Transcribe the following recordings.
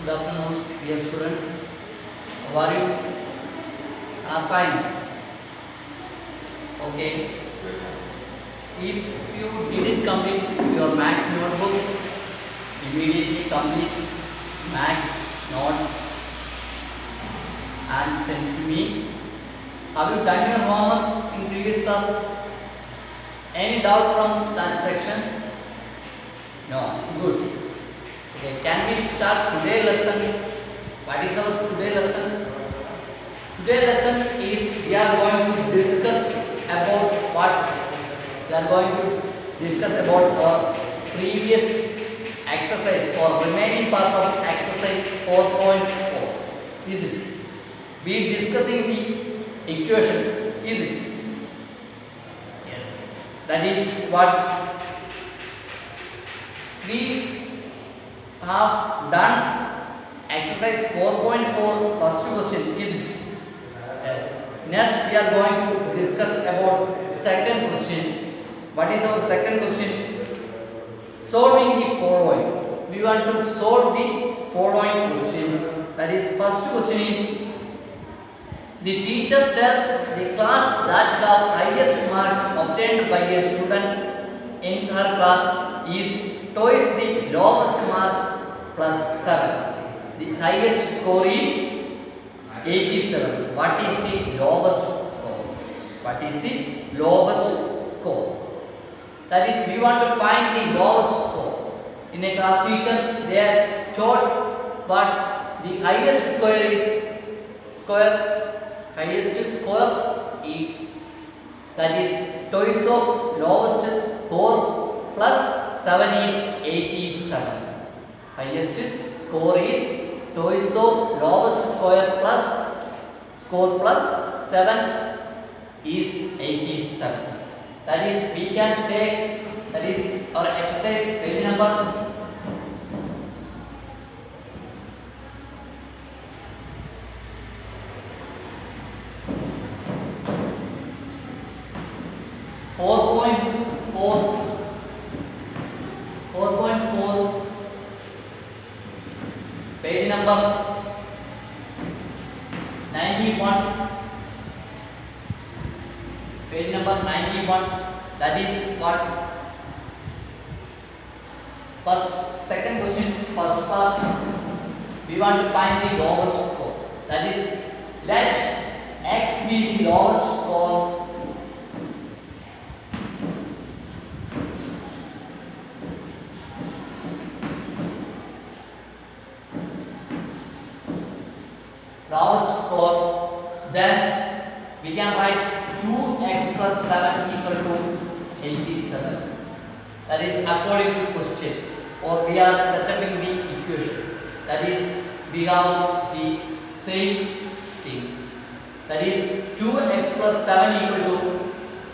Good afternoon, dear students. How are you? Fine. Okay. If you didn't complete your maths notebook, immediately complete maths notes and send to me. Have you done your homework in previous class? Any doubt from that section? No. Good. Okay. Can we start today lesson? What is our today lesson? Today lesson is we are going to discuss about what we are going to discuss about our previous exercise or remaining part of exercise 4.4. Is it? We discussing the equations. Is it? Yes. That is what we have done. Exercise 4.4 first question. Is it? Yes. Next we are going to discuss about second question. What is our second question? Solving the following. We want to solve the following questions. That is, first question is, the teacher tells the class that the highest marks obtained by a student in her class is twice the lowest mark plus 7. The highest score is 87. What is the lowest score? What is the lowest score? That is, we want to find the lowest score. In a class teacher, they are told what the highest score is. Highest score is, that is twice of lowest score plus 7 is 87. Highest score is twice of lowest score plus 7 is 87. That is, we can take, that is our exercise page number 4.4, page number 91, page number 91. That is what second question, first part. We want to find the lowest score. That is, let x be the lowest score then we can write 2x plus 7 equal to 87. That is according to question, or we are setting the equation. That is, we have the same thing. That is 2x plus 7 equal to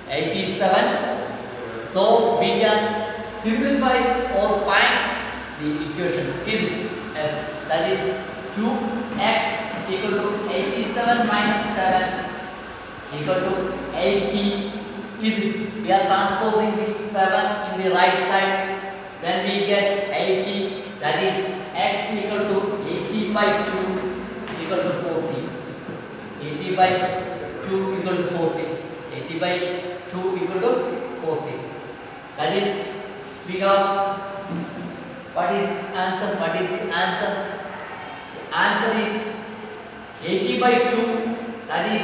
87. So we can simplify or find the equation. Is it? Yes. That is 2x equal to 87 minus 7 equal to 80. Is it? We are transposing the 7 in the right side. Then we get 80. That is x equal to 80 by 2 equal to 40. 80 by 2 equal to 40. 80 by 2 equal to 40. That is, we have, what is answer? What is the answer? The answer is 80 by 2, that is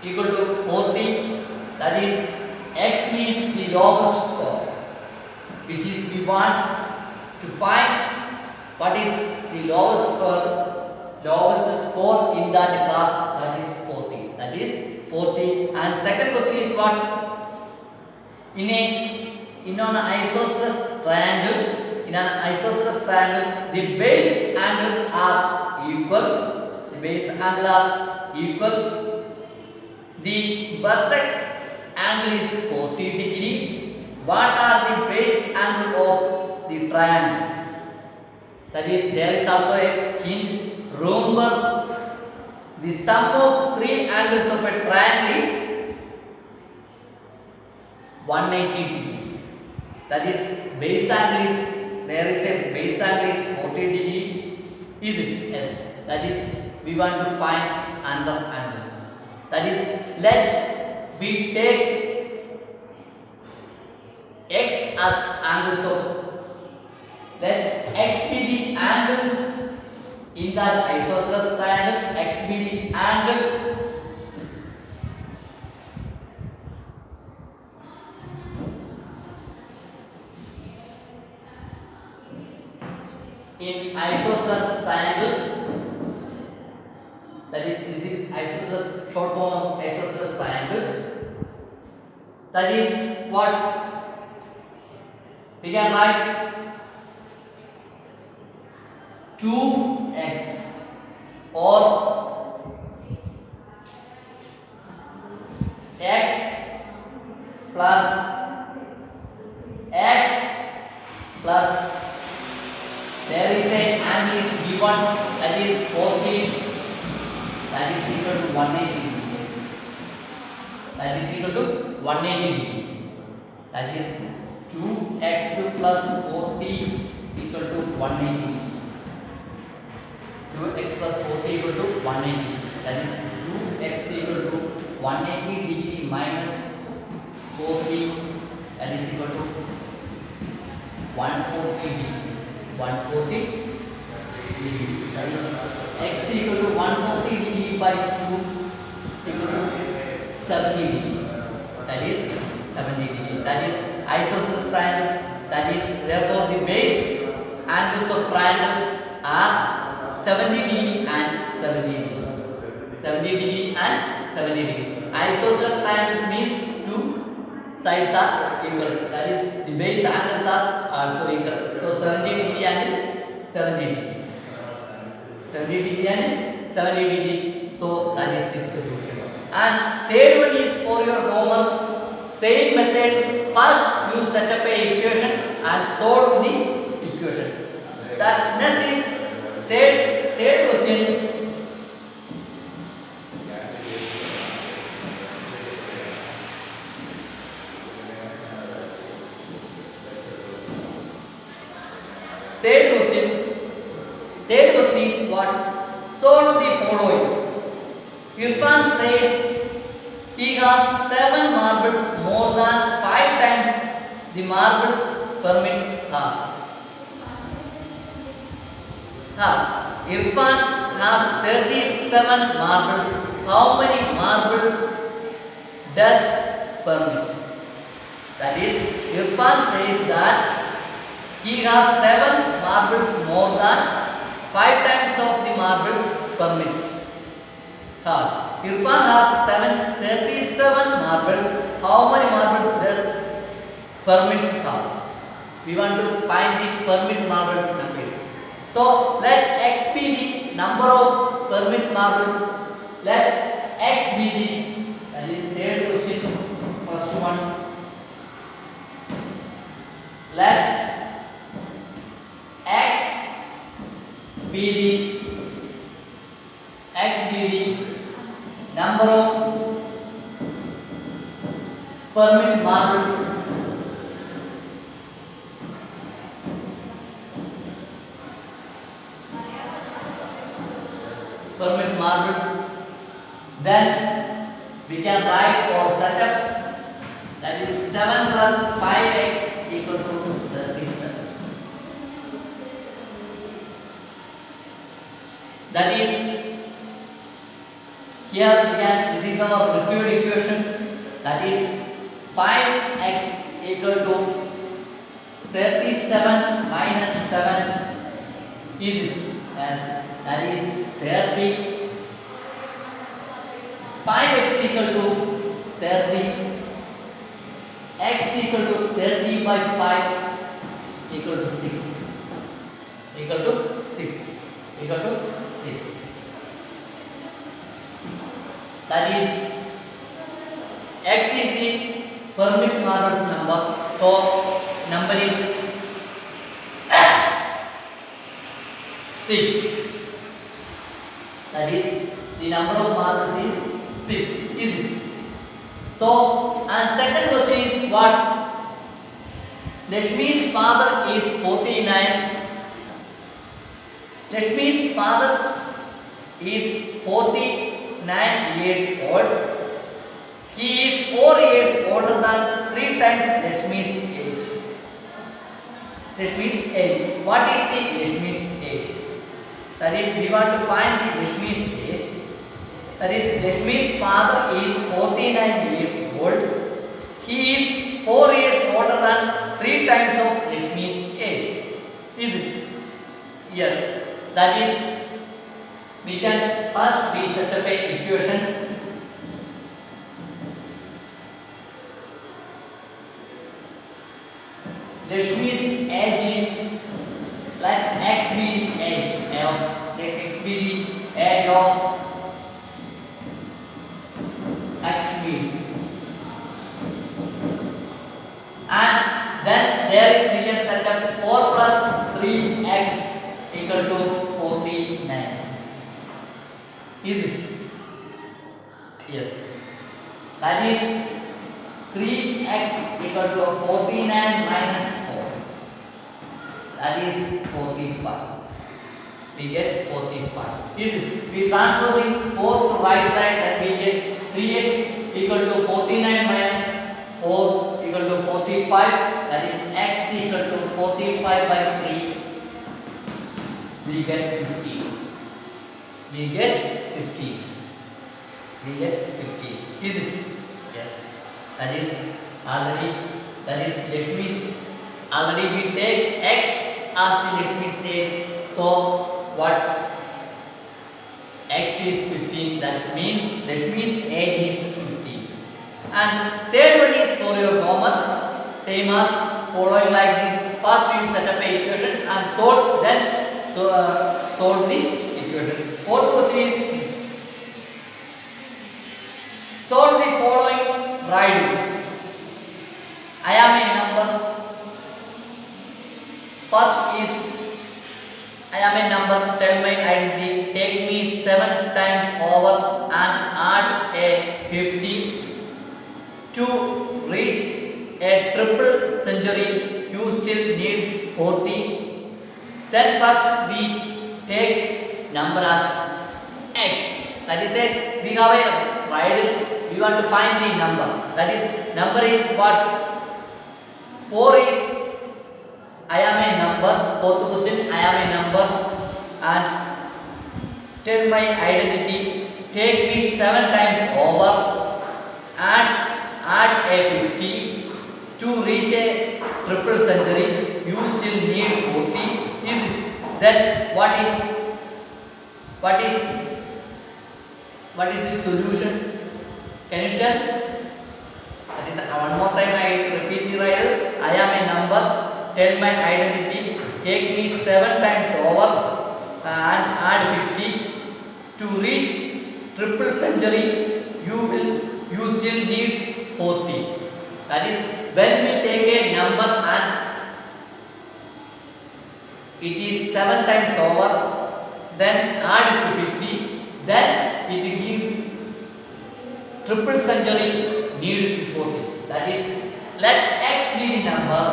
equal to 40. That is, x is the lowest score, which is we want to find what is the lowest score in that class. That is 40. That is 40. And second question is what? In an isosceles triangle, the base angle are equal. Base angle are equal. The vertex angle is 40 degree. What are the base angle of the triangle? That is, there is also a hint. Remember, the sum of three angles of a triangle is 180 degree. That is, base angle is, there is a base angle is 40 degree, Is it? Yes. That is, we want to find another angles. That is, let we take x as angles of, let x be the angle in that isosceles triangle, x be the angle in isosceles triangle. That is, this is isosceles, short form of isosceles triangle. That is what we can write 2x or x plus x plus, there is a angle is given, that is 40, that is equal to 180 degree. That is equal to 180 degree. That is 2x plus 40 equal to 180 degree. 2x plus 40 equal to 180. That is 2x equal to 180 degree minus 40. That is equal to 140 degree. 140 degree. That is x equal to 140 degree by 2 equal to 70 degree. That is 70 degree. That is isosceles triangles. That is, therefore the base angles of triangles are 70 degree and 70 degree. 70 degree and 70 degree. Isosceles triangles means two sides are equal. That is, the base angles are also equal. So 70 degree and 70 degree. 70 degree and 70 degree. So that is the solution. And third one is for your homework. Same method. First you set up a equation and solve the equation. That next is third question. Third question is what? Solve the following. Irfan says he has 7 marbles more than 5 times the marbles permits has. Irfan has 37 marbles. How many marbles does permit? That is, Irfan says that he has 7 marbles more than 5 times of the marbles permit. Irfan has 37 marbles. How many marbles does permit have? We want to find the permit marbles numbers. So let x be the number of permit marbles. Let x be the, that is third question, first one. Let x be the number of permit marbles. Permit marbles. Then we can write or set up, that is 7 plus 5x equal to 37. That is, here we can, this is our reviewed equation. That is 5x equal to 37 minus 7 is it? Yes, that is 30. 5x equal to 30. X equal to 30 by 5 equal to 6. Equal to 6. Equal to 6. That is, x is the permit marbles number. So number is 6. That is, the number of marbles is 6. Is it? So, and second question is what? Lakshmi's father is 49. Lakshmi's father is 49 years old. He is 4 years older than 3 times Lakshmi's age. Lakshmi's age. What is the Lakshmi's age? That is, we want to find the Lakshmi's age. That is, Lakshmi's father is 49 years old. He is 4 years older than 3 times of Lakshmi's age. Is it? Yes. That is, we can first we set up a equation. Lakshmi's age is, let x be the age of, let x be the age of Lakshmi, and then there is, we can set up 4 plus 3x equal to 49. Is it? Yes. That is 3x equal to 49 minus 4. That is 45. We get 45. Is it? We transposing 4 to right side, that we get 3x equal to 49 minus 4 equal to 45. That is x equal to 45 by 3. We get 50. We get 50. We get 50. Is it? Yes. That is already, that is Lakshmi's, already we take x as the Lakshmi's age. So what? X is 15. That means Lakshmi's age is 15. And third one is for your common, same as following like this. First you set up a equation and solve, then solve the equation. Fourth question is, solve the following riddle. I am a number. First is, I am a number, tell my identity, take me 7 times over and add a 50. To reach a triple century, you still need 40. Then first we take number as x. That is it. We have a riddle. We want to find the number. That is, number is what? 4 is, I am a number. Fourth question, I am a number. And tell my identity. Take me 7 times over and add a 50. To reach a triple century, you still need 40. Is it? Then what is the solution? Can you tell? That is, one more time I repeat the riddle. I am a number. Tell my identity. Take me 7 times over and add 50. To reach triple century, you still need 40. That is, when we take a number and it is 7 times over, then add it to 50, then it gives triple century need to 40. That is, let x be the number.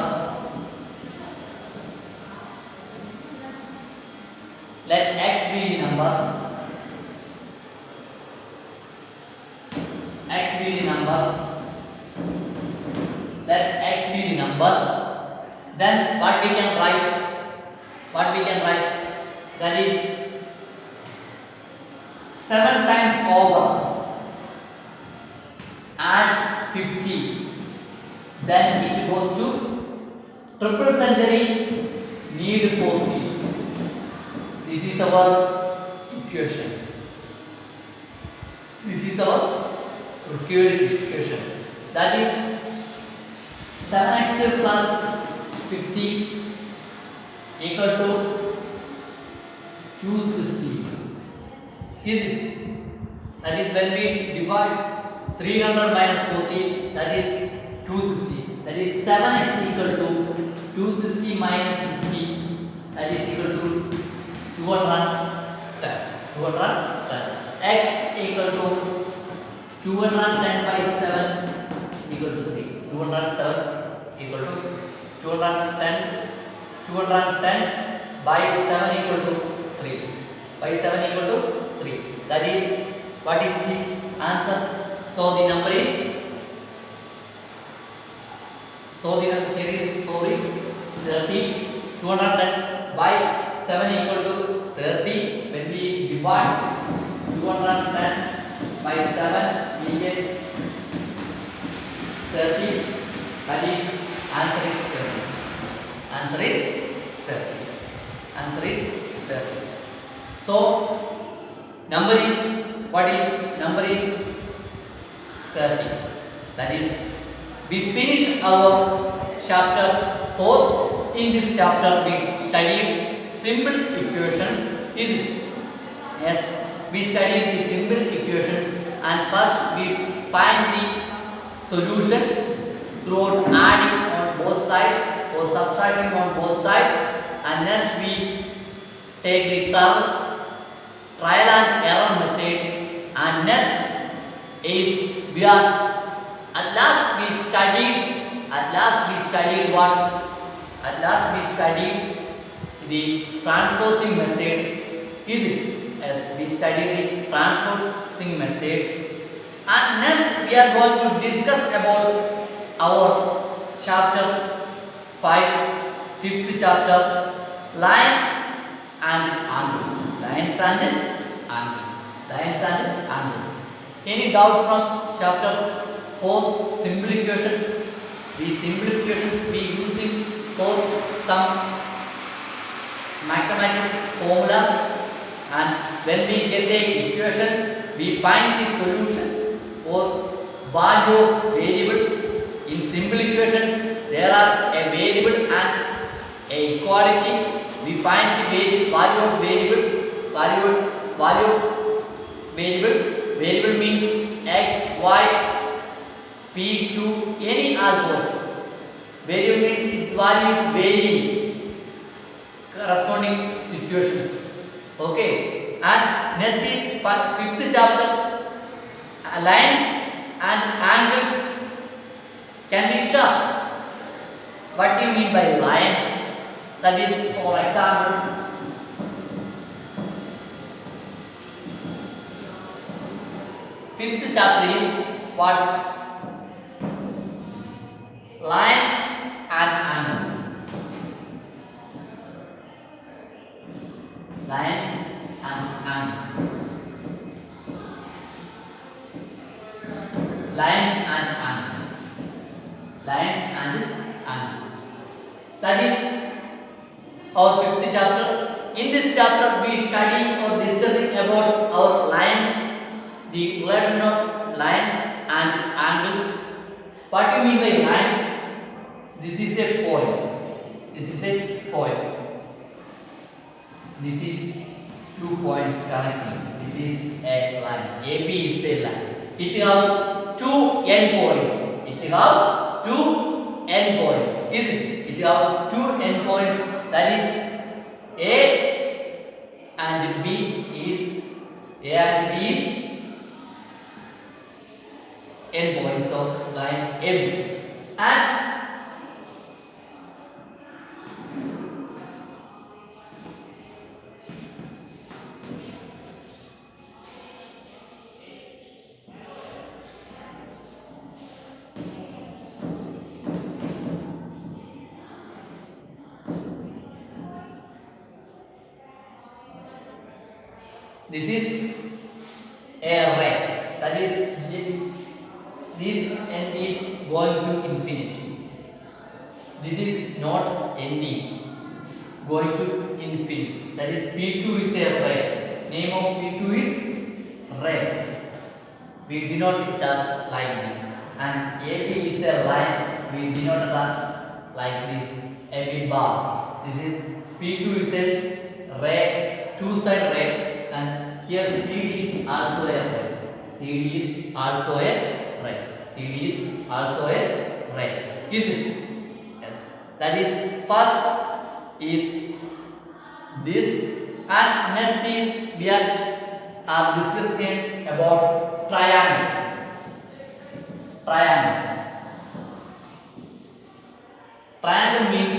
Let x be the number. X be the number. Let x be the number. Then what we can write? What we can write? That is 7 times over and 50. Then it goes to triple century need 40. This is our equation. This is our required equation. That is 7x plus 50 equal to 260. Is it? That is, when we divide 300 minus 40, that is 260. That is 7x equal to 260 minus 50. That is equal to 210. 210. X equal to 210 by 7 equal to 3. 207 equal to 210 by 7 equal to 3. 3. By 7 equal to 3. That is what is the answer? So the number is here is 30 210 by 7 equal to 30. When we divide 210 by 7 we get 30. That is answer is 30. Answer is 30. Answer is 30. So number is what is number is 30. That is we finished our chapter 4. In this chapter we studied simple equations. Is it? Yes, we studied the simple equations, and first we find the solutions through adding on both sides or subtracting on both sides, and next we take the trial and error method, and next is we are at last we studied what? At last we studied the transposing method. Is it? Yes, we studied the transposing method, and next we are going to discuss about our chapter 5, fifth chapter, line and angles. Lines and angles. Lines and angles. Any doubt from chapter 4, simple equations? The simple equations we using for some mathematics formulas, and when we get the equation we find the solution for value of variable. In simple equation there are a variable and a equality. We find the value of variable. Variable means x, y, p to any alphabet. Variable means its value is varying corresponding situations. Okay, and next is fifth chapter, lines and angles can be sharp. What do you mean by line? That is, for example, fifth chapter is what? Line and angles. Lines and angles. Lines and angles. Lines and angles. That is our fifth chapter. In this chapter we study or discussing about our lines, the relation of lines and angles. What do you mean by line? This is a point. This is a point. This is 2 points connecting. This is a line. AB is a line. It have 2 endpoints. It have 2 endpoints. Is it? It have 2 endpoints. That is A and B is endpoints of line AB. And this is a ray. That is, this end is going to infinity. This is not ending, going to infinity. That is, P2 is a ray. Name of P2 is ray. We denote it as like this. And AB is a line. We denote it as like this. AB bar. This is P2 is a ray, two-side ray. And here CD is also a ray. CD is also a ray. CD is also a ray. Is it? Yes. That is, first is this, and next is we are discussing about triangle. Triangle. Triangle means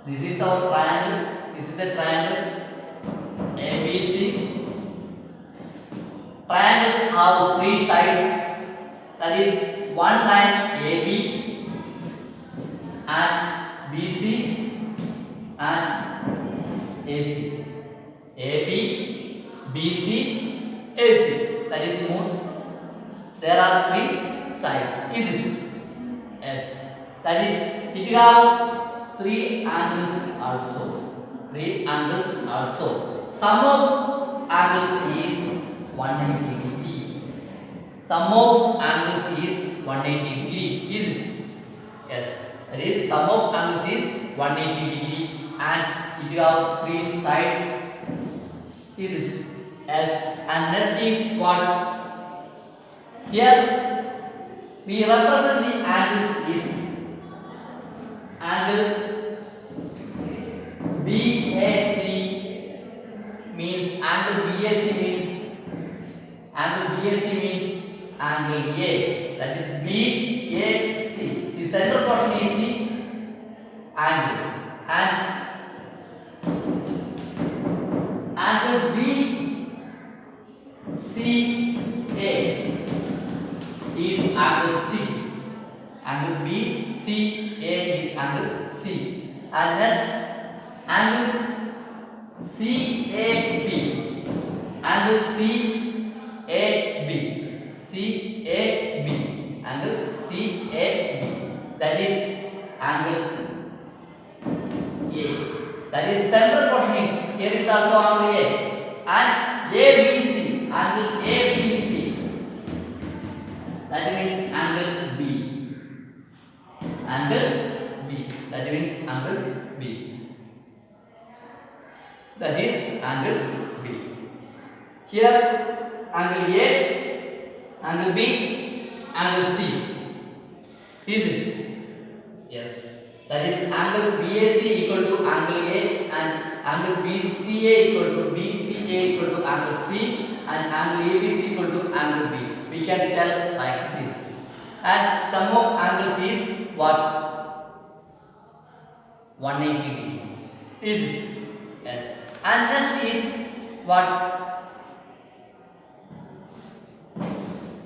This is our triangle. This is a triangle ABC. Triangles have three sides. That is one line AB and BC and AC. AB, BC, AC. That is moon. There are three sides. Is it? Yes. That is, it have three angles also. Three angles also. Sum of angles is 180 degree. Sum of angles is 180 degree. Is it? Yes. That is, sum of angles is 180 degree and it have three sides. Is it? Yes. And next is what? Here we represent the angles is angle BAC means angle BAC means angle BAC means angle A, that is BAC. The center portion is the angle and angle BCA is angle C. Angle BCA is angle C. And next angle CAB. Angle CAB. CAB. Angle CAB. That is angle A. That is central portion is here is also angle A. And ABC. Angle ABC. That means angle B. Angle B. That means angle B. That is angle B. Here angle A, angle B, angle C. Is it? Yes. That is angle BAC equal to angle A and angle BCA equal to angle C and angle ABC equal to angle B. We can tell like this. And sum of angles is what? 180 degree. Is it? Yes. And next is what?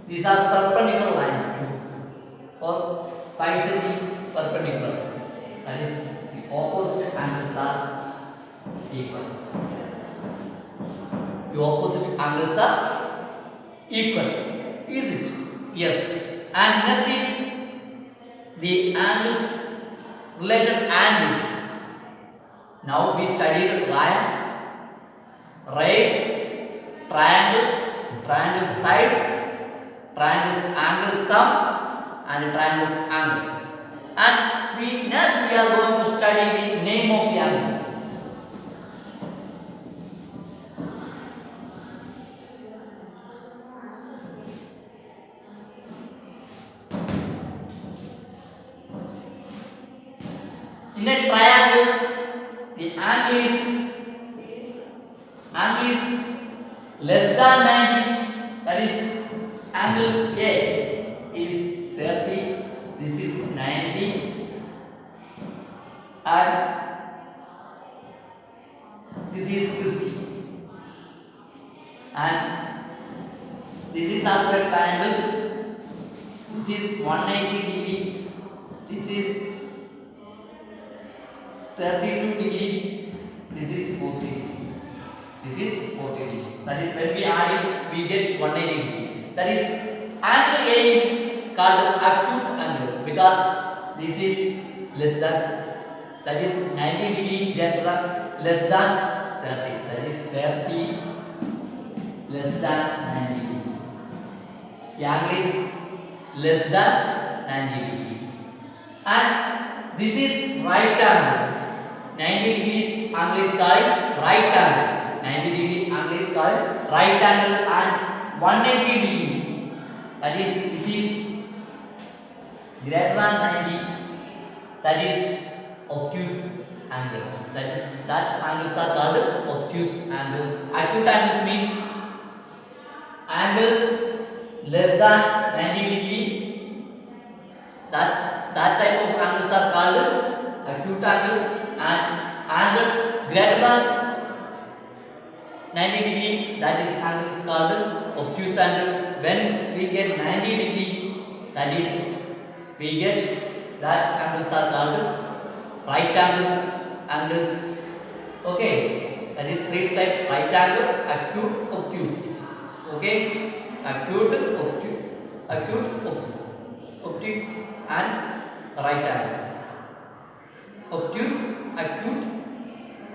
These are perpendicular lines too. For bisecting perpendicular. That is, the opposite angles are equal. The opposite angles are equal. Is it? Yes. And next is the angles, related angles. Now we studied lines, rays, triangle, triangle sides, triangles angle sum and triangles angle. And next we are going to study the name of the angles. In a triangle, the angle is less than 90. That is, angle A is 30. This is 90, and this is 60. And this is also a triangle. This is 190 degree. This is 32 degree. This is 40 degree. This is 40 degree. That is, when we add it, we get 180 degree. That is, angle A is called acute angle because this is less than, that is 90 degree greater than, less than 30. That is 30 less than 90 degree. The angle is less than 90 degree. And this is right angle. 90 degrees angle is called right angle. 90 degree angle is called right angle, and 180 degree, that is, which is greater than 90, that is obtuse angle. That angles are called obtuse angle. Acute angles means angle less than 90 degree. That type of angles are called acute angle, and than 90 degree, that is angle is called obtuse angle. When we get 90 degree, that is we get that angles are called right angle angles. Okay, that is three type: right angle, acute, obtuse. Okay, acute, obtuse, and right angle. Obtuse, acute,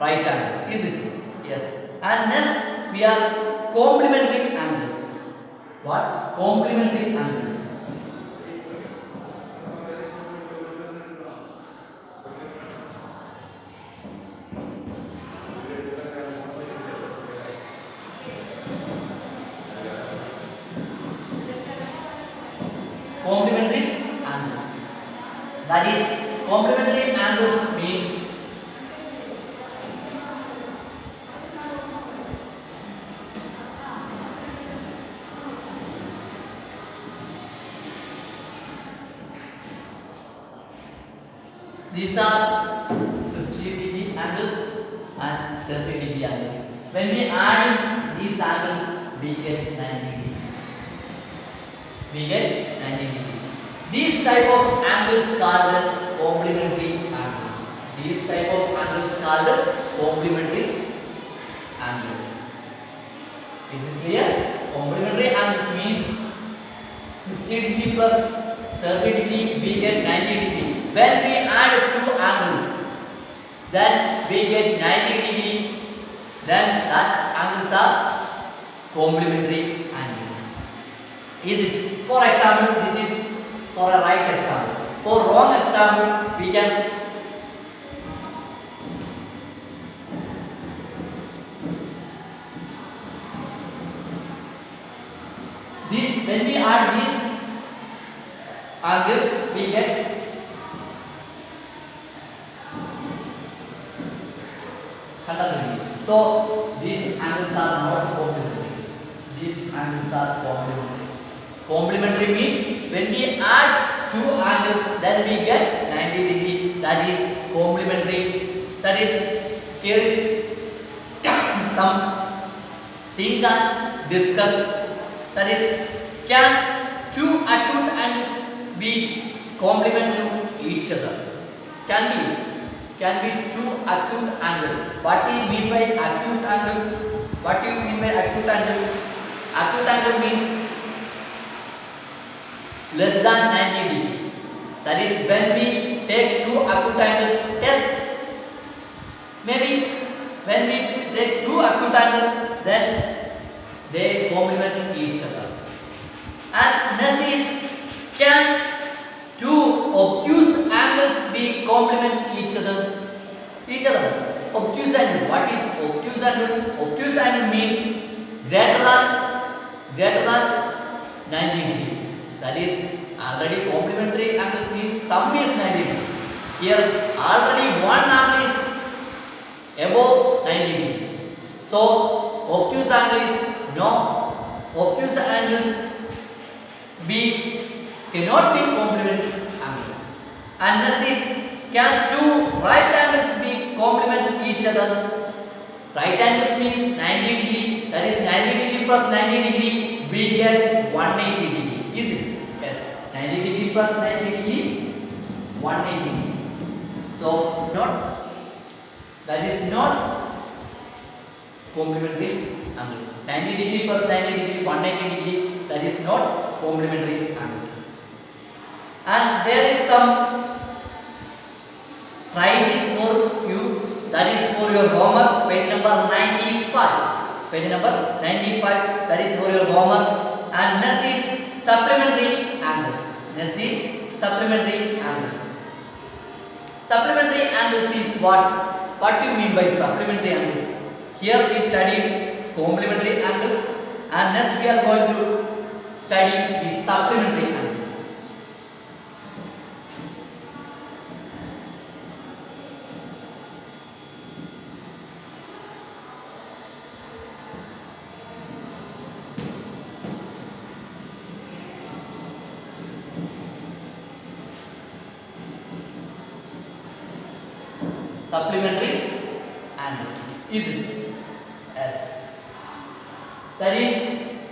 right angle. Is it? Yes. And next we are complementary angles. What? Complementary angles. Complementary angles. That is, complementary angles means these are 60 degree angle and 30 degree angles. When we add these angles, we get 90 degree. We get 90 degree. These type of angles called complementary angles. These type of angles called complementary angles. Is it clear? Complementary angles means 60 degree plus 30 degree, we get 90 degree. When we add two angles, then we get 90 degree. Then that angles are complementary angles. Is it? For example, this is for a right example. For wrong example, we can this, when we add these angles, we get so these angles are not complementary. These angles are complementary. Complementary means when we add two angles, then we get 90 degree. That is complementary. That is, here is some thing can discuss. That is, can two acute angles be complement to each other? Can be two acute angle. What do you mean by acute angle? What do you mean by acute angle? Acute angle means less than 90 degree. That is, when we take two acute angles test, maybe when we take two acute angles, then they complement each other. And next is, can two obtuse angles be complement each other? Obtuse angle. What is obtuse angle? Obtuse angle means greater than 90 degree. That is, already complementary angles means sum is 90 degree. Here already one angle is above 90 degree. So obtuse angle is no. Obtuse angles cannot be complementary angles. And next is, can two right angles be complement each other? Right angles means 90 degree. That is 90 degree plus 90 degree. We get 180 degree. Is it? Yes. 90 degree plus 90 degree, 180 degree. So that is not complementary angles. 90 degree plus 90 degree, 180 degree. That is not complementary angles. And there is some, try this for you, that is for your homework, page number 95. Page number 95, that is for your homework. And next is supplementary angles. Next is supplementary angles. Supplementary angles is what? What do you mean by supplementary angles? Here we studied complementary angles, and next we are going to study the supplementary angles. Supplementary angles. Is it? Yes. That is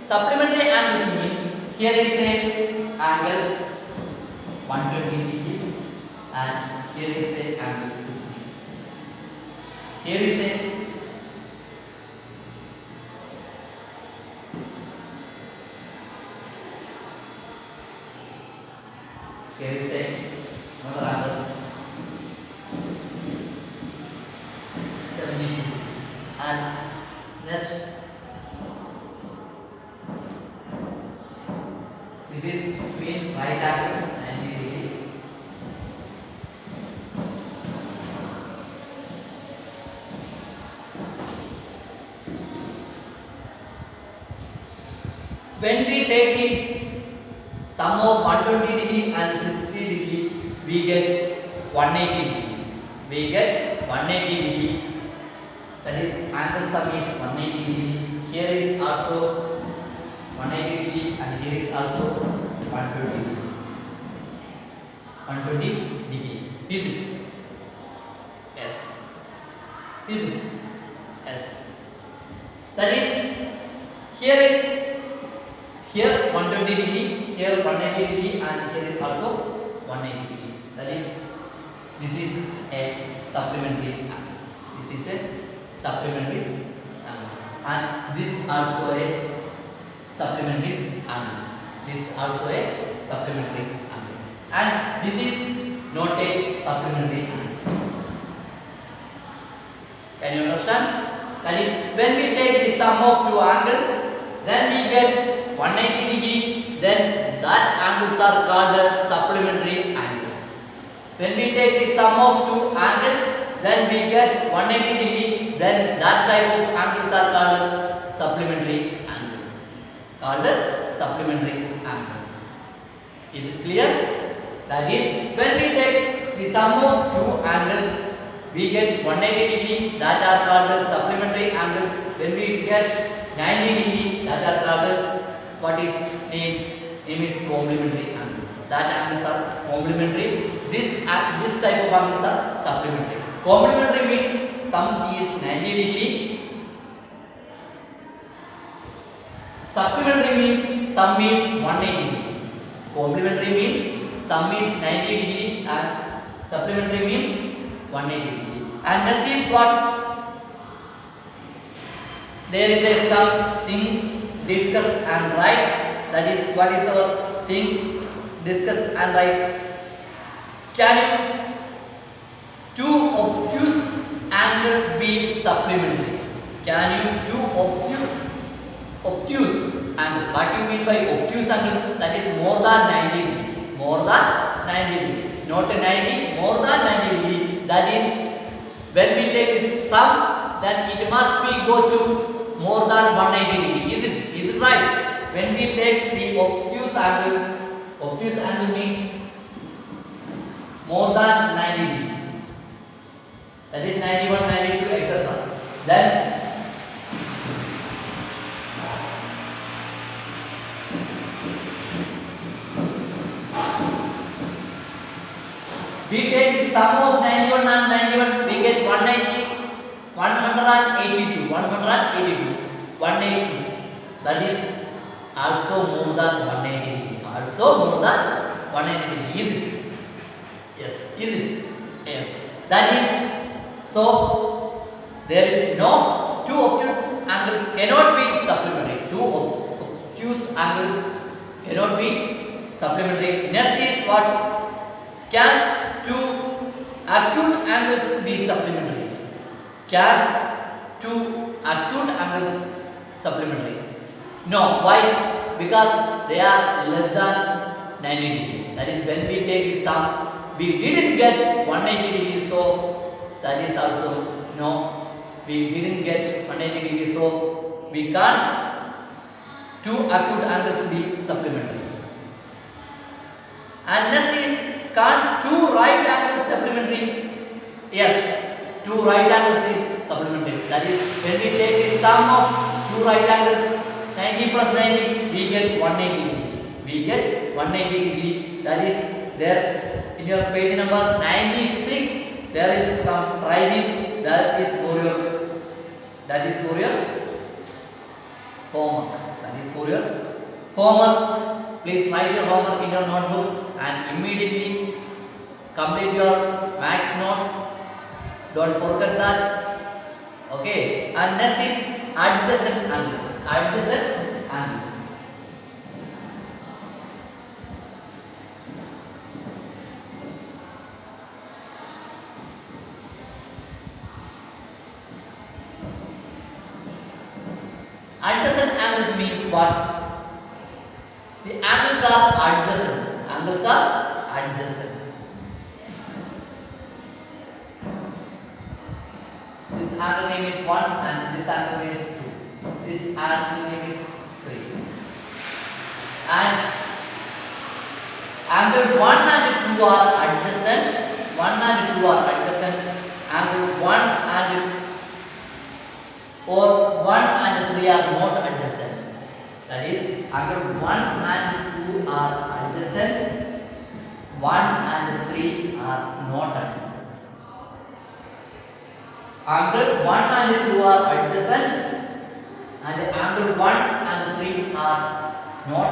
supplementary angles means here is a angle 120 degree and here is a angle 60. Here is a another angle 70 and next this is means right angle 90 degree. When we take the sum of 120 degree and 60 degree, we get 180 degree. We get 180 degree. That is angle sum is 180 degree. Here is also 180 degree and here is also 120 degree. 120 degree. Is it? Yes. Is it? Yes. That is here 120 degree, here 180 degree and here is also 180 degree. That is this is a supplementary angle. This is a supplementary angle and this also a supplementary angle. This also a supplementary angle and this is not a supplementary angle. Can you understand? That is when we take the sum of two angles, then we get 180 degree, then that angles are called supplementary angles. When we take the sum of two angles, then we get 180 degree, then that type of angles are called supplementary angles. Called supplementary angles. Is it clear? That is when we take the sum of two angles, we get 180 degree, that are called supplementary angles. When we get 90 degree, that are called what is name is complementary angles. That angles are complementary. This type of angles are supplementary. Complementary means sum is 90 degree. Supplementary means sum is 180 degree. Complementary means sum is 90 degree and supplementary means 180 degree. And next is what? There is a something discuss and write. That is what is our thing discuss and write. Can two obtuse angle be supplementary? Can you do obtuse angle? What do you mean by obtuse angle? That is more than 90 degree. More than 90 degree. Not 90, more than 90 degree. That is when we take this sum, then it must be go to more than 180 degree. Is it right? When we take the obtuse angle means more than 90 degree. That is 91, 92, etc. Then we take the sum of 91 and 91, we get 180, 182, 182. That is also more than 180 degree. Also more than 180 degree. Is it? Yes. Is it? Yes. That is so. There is no two obtuse angles cannot be supplementary. Two obtuse angle cannot be supplementary. Next is what? Can two acute angles be supplementary? Can two acute angles supplementary? No. Why? Because they are less than 90 degree. That is when we take the sum, we didn't get 180 degree, so that is also no. We didn't get 180 degree, so we can't two acute angles be supplementary. And next is, can't two right angles supplementary? Yes, two right angles is supplementary. That is when we take the sum of two right angles, 90 plus 90, we get 180 degree. We get 180 degree. That is there in your page number 96. There is some try this. That is for your That is for your homework. That is for your homework. Please write your homework in your notebook and immediately complete your maths note. Don't forget that. Okay. And next is adjacent angles. Adjacent angles. Adjacent angles means what? The angles are adjacent. Angles are adjacent. This angle name is 1 and this angle name is 2. This angle name is 3. And angle 1 and 2 are adjacent. 1 and 2 are adjacent. Angle 1 and or 1 and 3 are not adjacent. That is, angle 1 and 2 are adjacent. 1 and 3 are not adjacent. Angle 1 and 2 are adjacent, and angle 1 and 3 are not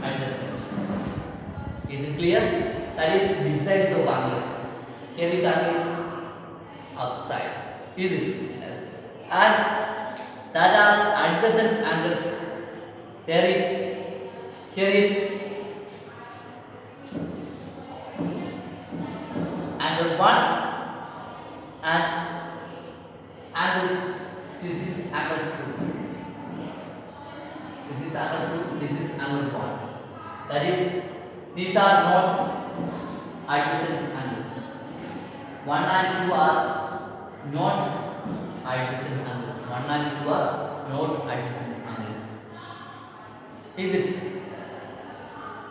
adjacent. Is it clear? That is besides of angles. Here this angle is outside. Is it? Yes. And that are adjacent angles. Here is angle 1 and angle, this is angle 2. This is angle 2, this is angle 1. That is, these are not adjacent angles. 1 and 2 are not adjacent angles. 1 and 2 are not adjacent angles. Is it?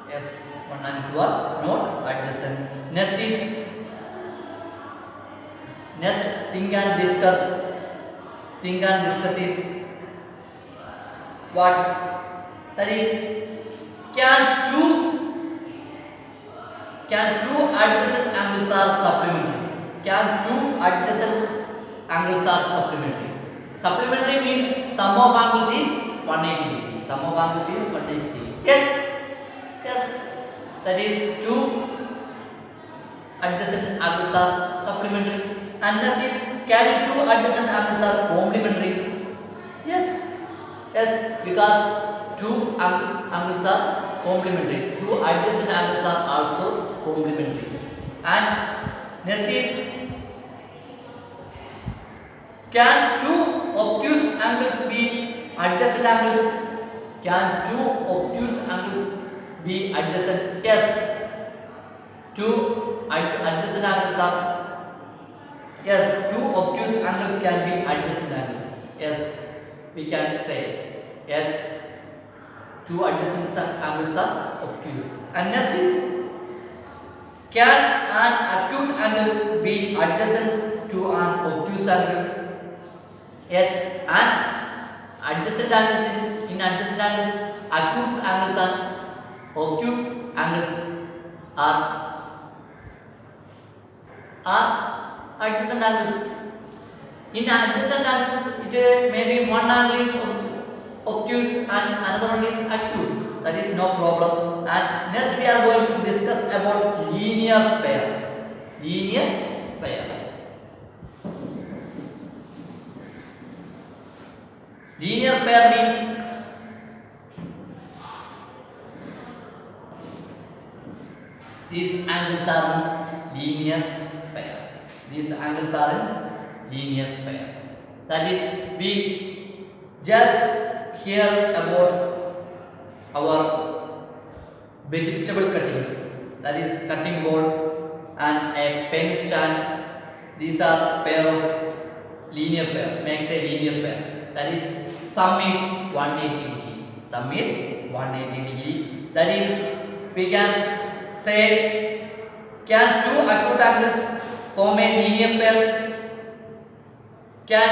Yes, 1 and 2 are not adjacent. Next thing and discuss is what? That is, can two adjacent angles are supplementary? Can two adjacent angles are supplementary? Supplementary means sum of angles is 180 degree. Sum of angles is 180 degree. Yes. That is, two adjacent angles are supplementary. And next is, can two adjacent angles are complementary? Yes, because two angles are complementary. Two adjacent angles are also complementary. And next is, can two obtuse angles be adjacent angles? Can two obtuse angles be adjacent? Yes. Two adjacent angles are. Yes, two obtuse angles can be adjacent angles. Yes, we can say. Yes, two adjacent angles are obtuse. And next is, can an acute angle be adjacent to an obtuse angle? Yes, and adjacent angles in adjacent angles, acute angles and obtuse angles are adjacent angles. In adjacent angles, it may be one angle is obtuse and another one is acute. That is no problem. And next we are going to discuss about linear pair. Linear pair. Linear pair means these angles are linear pair. These angles are in linear pair. That is, we just hear about our vegetable cuttings. That is, cutting board and a pen stand. These are pair of linear pair. Makes a linear pair. That is, sum is 180 degree. Sum is 180 degree. That is, we can say, can two acute angles form a linear pair? Can?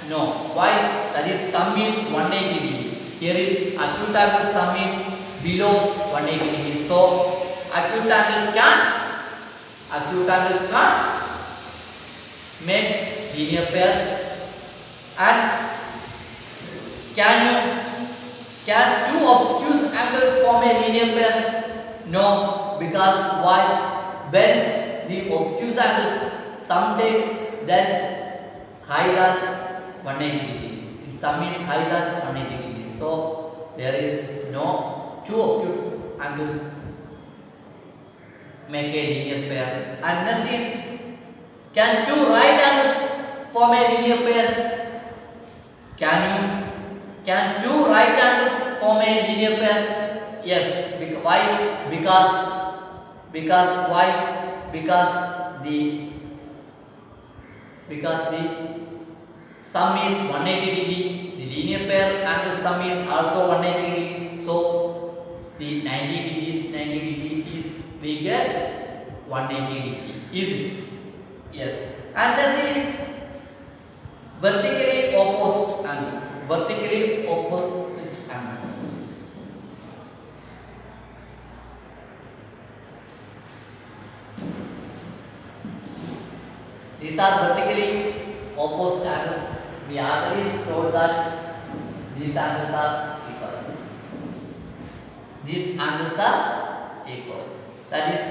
No. Why? That is, sum is 180 degree. Here is acute angle, sum is below 180 degree. So, acute angle can make linear pair. And can two obtuse angles form a linear pair? No, because why? When the obtuse angles sum take, then higher than 180 degree. Its sum is higher than 180 degree. So there is no two obtuse angles make a linear pair. And next is, can two right angles form a linear pair? Can two right angles form a linear pair? Yes. Why? Because why? Because the sum is 180 degree. The linear pair angle sum is also 180 degree. So the 90 degree is we get 180 degree. Is it? Yes. And this is vertically opposite angles. Vertically opposite angles. These are vertically opposite angles. We already told that these angles are equal. These angles are equal. That is,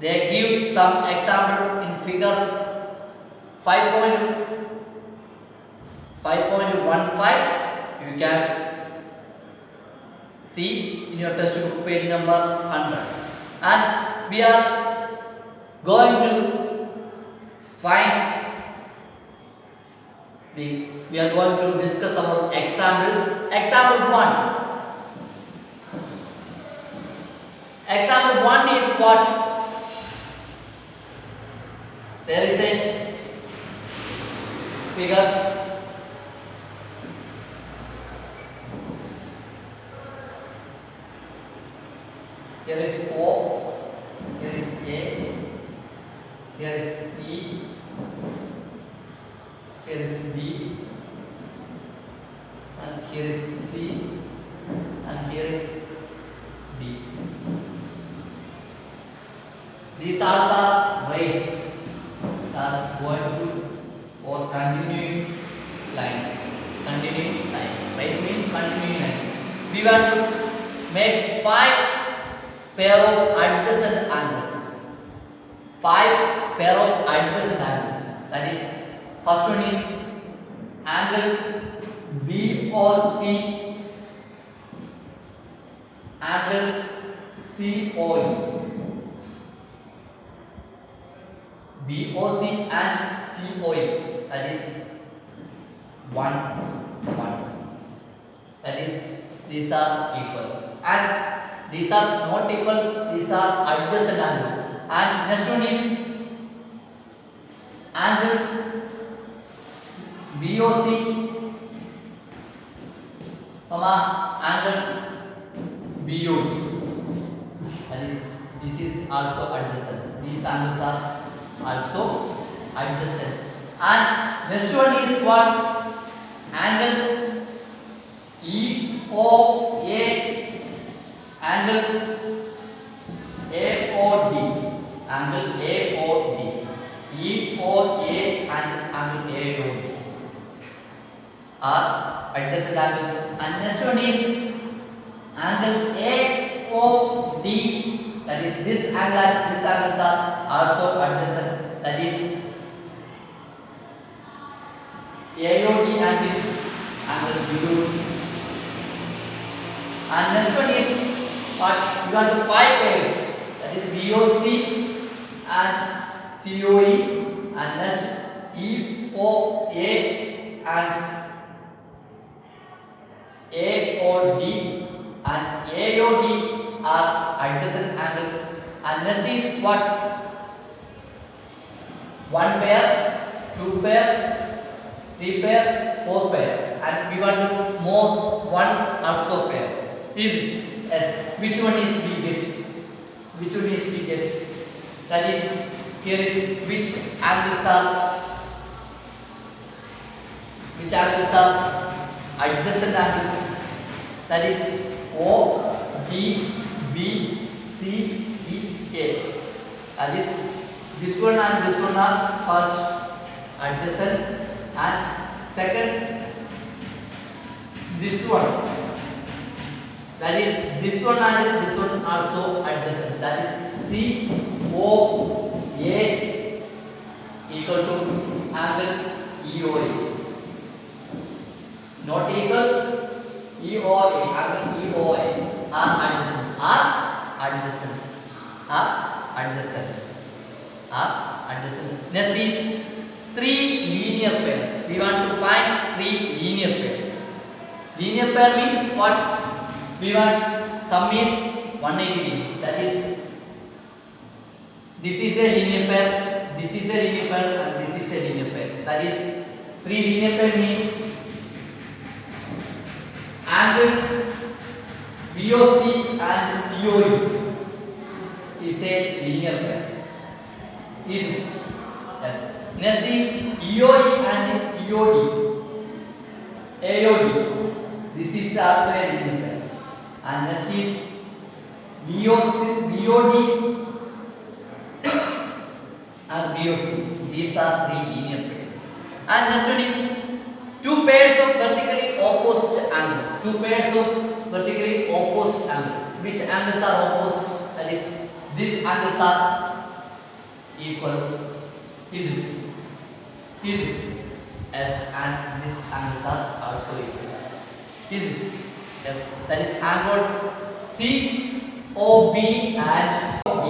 they give some example in figure 5.15. You can see in your textbook page number 100. And we are going to find, we are going to discuss our examples. Example 1. Example 1 is what? There is a figure. Here is O, here is A, here is E, here is B, and here is C, and here is B. These are the rays are going to or continuing lines. Continuing lines. Rays means continuing lines. We want to make 5 pair of adjacent angles. 5 pair of adjacent angles. That is, first one is angle BOC, angle COE. BOC and COE. That is 1. That is, these are equal. And these are not equal, these are adjacent angles. And next one is angle BOC, angle BOD. That is, this is also adjacent. These angles are also adjacent. And next one is what? Angle EOA, angle AOD, angle AOD, EOA and angle AOD are adjacent angles. And next one is angle AOD. That is, this angle and this angles are also adjacent. That is, AOD angle BOD. And next one is what? You have 5 pairs. That is BOC and COE, and next EOA and AOD, and AOD are adjacent angles. And next is what? 1 pair, 2 pair, 3 pair, 4 pair, and we want to more 1 also pair. Is it? Yes. Which one is we get? Which one is we get? That is, here is which angles are adjacent angles. That is O, D, B, C, D, A. That is, this one and this one are first adjacent, and second this one, that is this one and this one also adjacent, that is COA equal to angle EOA, not equal EOA, angle EOA are adjacent, Next is three linear pairs. We want to find three linear pairs. Linear pair means what? We want sum is 180 degree. That is, this is a linear pair, this is a linear pair, and this is a linear pair. That is, three linear pair means angle BOC and COE is a linear pair. Is it? Yes. Next is EOE and EOD. AOD. This is also a linear pair. And next is BOC, BOD and BOC. These are three linear pairs. And next one is two pairs of vertically opposite angles. Two pairs of vertically opposite angles. Which angles are opposite? That is, these angles are equal. Is it? Yes, and these angles are also equal. Is it? Yes, that is angles COB and OB.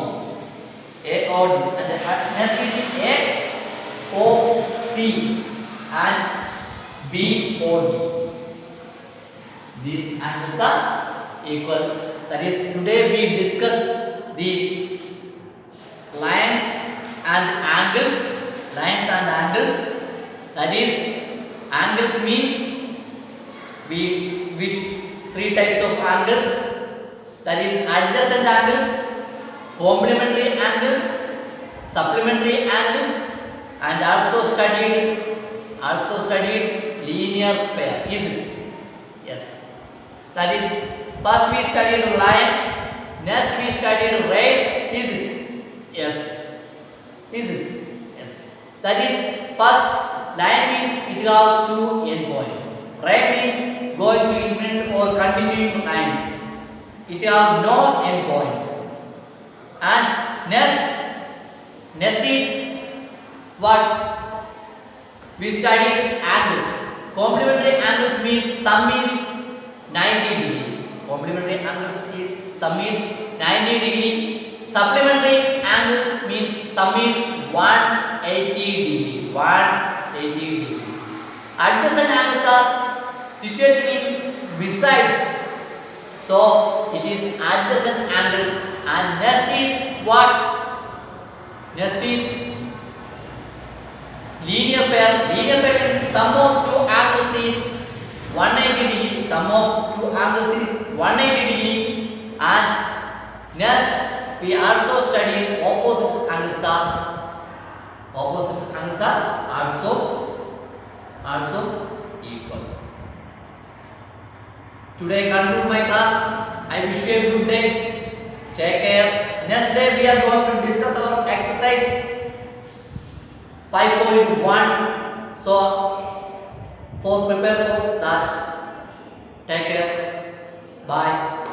AOD. And the next is AOC and BOD. These angles are equal. That is, today we discussed the lines and angles. That is, angles means which three types of angles. That is, adjacent angles, complementary angles, supplementary angles, and also studied linear pair. Is it? Yes. That is, first we studied line, next we studied rays. Is it? Yes. Is it? Yes. That is, first line means it have two endpoints. Ray means going to infinite or continuing lines. It have no endpoints. And next is what? We studied angles. Complementary angles means sum is 90 degree. Complementary angles is sum is 90 degree. Supplementary angles means sum is 180 degree. 180 degree. Adjacent angles are situated in besides. So it is adjacent angles. And next is what? Next is linear pair. Linear pair means sum of two angles is 180 degree. Sum of two angles is 180 degree. And next we also studied opposite angles are also equal. Today I conclude my class. I wish you a good day. Take care. Next day we are going to discuss our exercise 5.1. So prepare for that. Take care. Bye.